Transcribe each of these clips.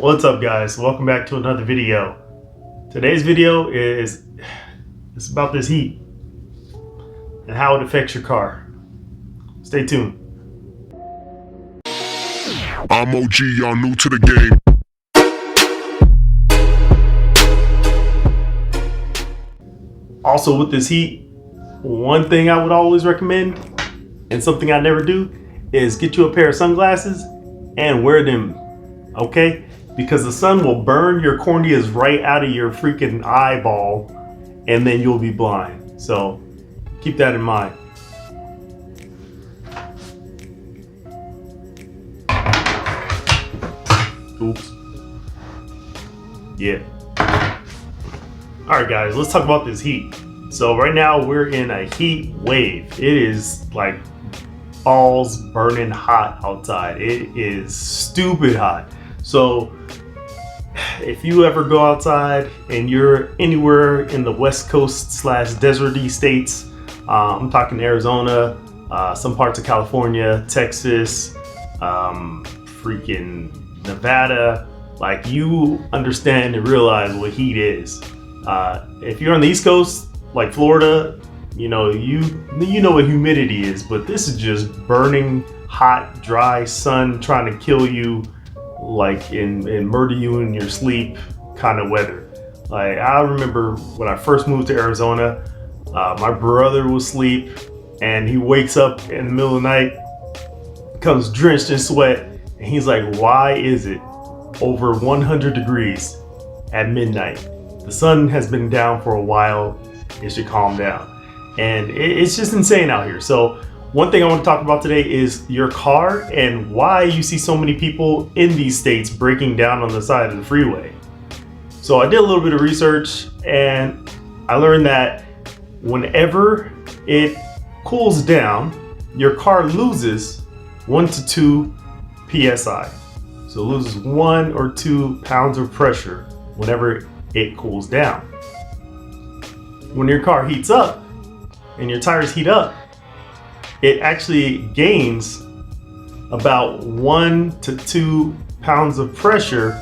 What's up, guys? Welcome back to another video. Today's video is about this heat and how it affects your car. Stay tuned. I'm OG, y'all new to the game. Also, with this heat, one thing I would always recommend, and something I never do, is get you a pair of sunglasses and wear them, okay? Because the sun will burn your corneas right out of your freaking eyeball, and then you'll be blind. So keep that in mind. Oops. Yeah. All right, guys, let's talk about this heat. So right now we're in a heat wave. It is like balls burning hot outside. It is stupid hot. So if you ever go outside and you're anywhere in the West Coast / deserty states, I'm talking Arizona, some parts of California, Texas, freaking Nevada, like, you understand and realize what heat is. If you're on the East Coast, like Florida, you know what humidity is, but this is just burning hot, dry sun trying to kill you, like, and murder you in your sleep kind of weather. Like, I remember when I first moved to Arizona, my brother will sleep and he wakes up in the middle of the night, comes drenched in sweat, and he's like, why is it over 100 degrees at midnight? The sun has been down for a while. It should calm down. And it's just insane out here. So one thing I want to talk about today is your car and why you see so many people in these states breaking down on the side of the freeway. So I did a little bit of research and I learned that whenever it cools down, your car loses 1 to 2 PSI. So it loses 1 or 2 pounds of pressure whenever it cools down. When your car heats up and your tires heat up, it actually gains about 1 to 2 pounds of pressure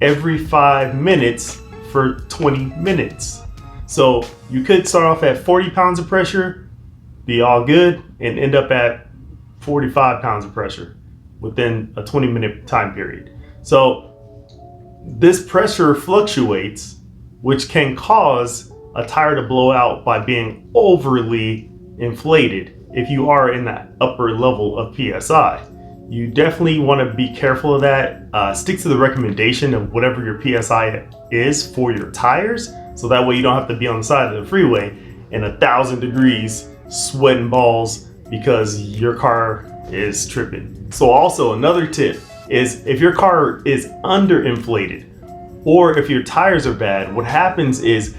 every 5 minutes for 20 minutes. So you could start off at 40 pounds of pressure, be all good, and end up at 45 pounds of pressure within a 20-minute time period. So this pressure fluctuates, which can cause a tire to blow out by being overly inflated. If you are in that upper level of PSI, you definitely want to be careful of that. Stick to the recommendation of whatever your PSI is for your tires, so that way you don't have to be on the side of the freeway in 1,000 degrees sweating balls because your car is tripping. So also another tip is, if your car is underinflated or if your tires are bad, what happens is,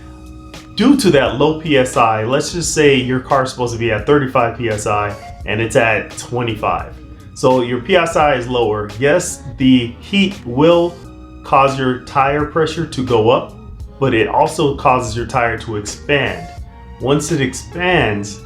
due to that low PSI, let's just say your car is supposed to be at 35 PSI and it's at 25. So your PSI is lower. Yes, the heat will cause your tire pressure to go up, but it also causes your tire to expand. Once it expands,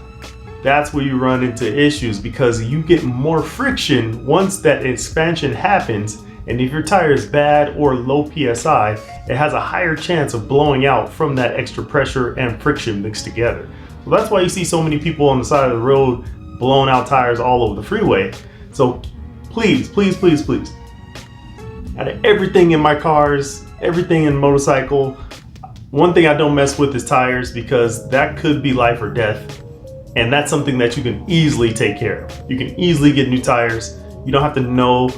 that's where you run into issues, because you get more friction once that expansion happens. And if your tire is bad or low PSI, it has a higher chance of blowing out from that extra pressure and friction mixed together. So that's why you see so many people on the side of the road blowing out tires all over the freeway. So please, please, please, please, out of everything in my cars, everything in motorcycle, one thing I don't mess with is tires, because that could be life or death. And that's something that you can easily take care of. You can easily get new tires. You don't have to know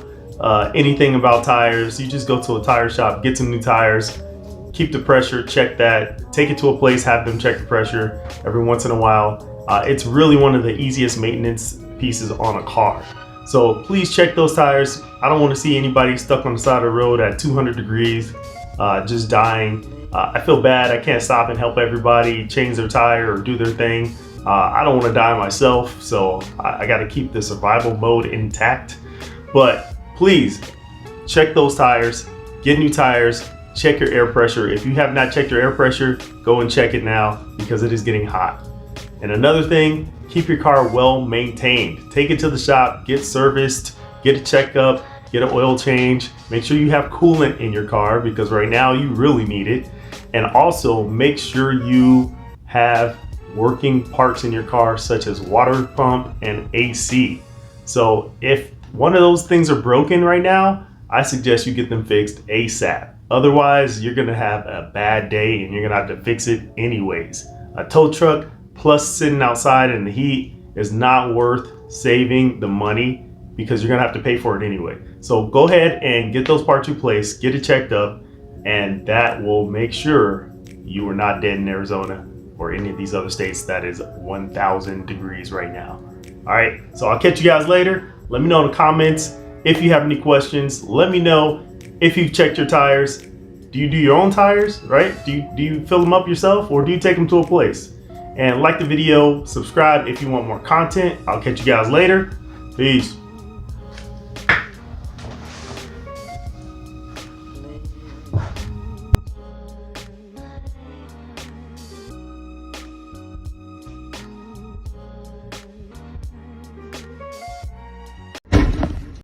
anything about tires. You just go to a tire shop, get some new tires, keep the pressure, check that, take it to a place, have them check the pressure every once in a while. It's really one of the easiest maintenance pieces on a car. So please check those tires. I don't want to see anybody stuck on the side of the road at 200 degrees, just dying. I feel bad. I can't stop and help everybody change their tire or do their thing. I don't want to die myself, so I got to keep the survival mode intact. But please check those tires, get new tires, check your air pressure. If you have not checked your air pressure, go and check it now, because it is getting hot. And another thing, keep your car well maintained. Take it to the shop, get serviced, get a checkup, get an oil change. Make sure you have coolant in your car because right now you really need it. And also make sure you have working parts in your car such as water pump and AC. So if one of those things are broken right now, I suggest you get them fixed ASAP. Otherwise, you're gonna have a bad day and you're gonna have to fix it anyways. A tow truck plus sitting outside in the heat is not worth saving the money because you're gonna have to pay for it anyway. So go ahead and get those parts replaced, get it checked up, and that will make sure you are not dead in Arizona or any of these other states that is 1,000 degrees right now. All right, so I'll catch you guys later. Let me know in the comments if you have any questions. Let me know if you've checked your tires. Do you do your own tires, right? Do you fill them up yourself or do you take them to a place? And like the video, subscribe if you want more content. I'll catch you guys later. Peace.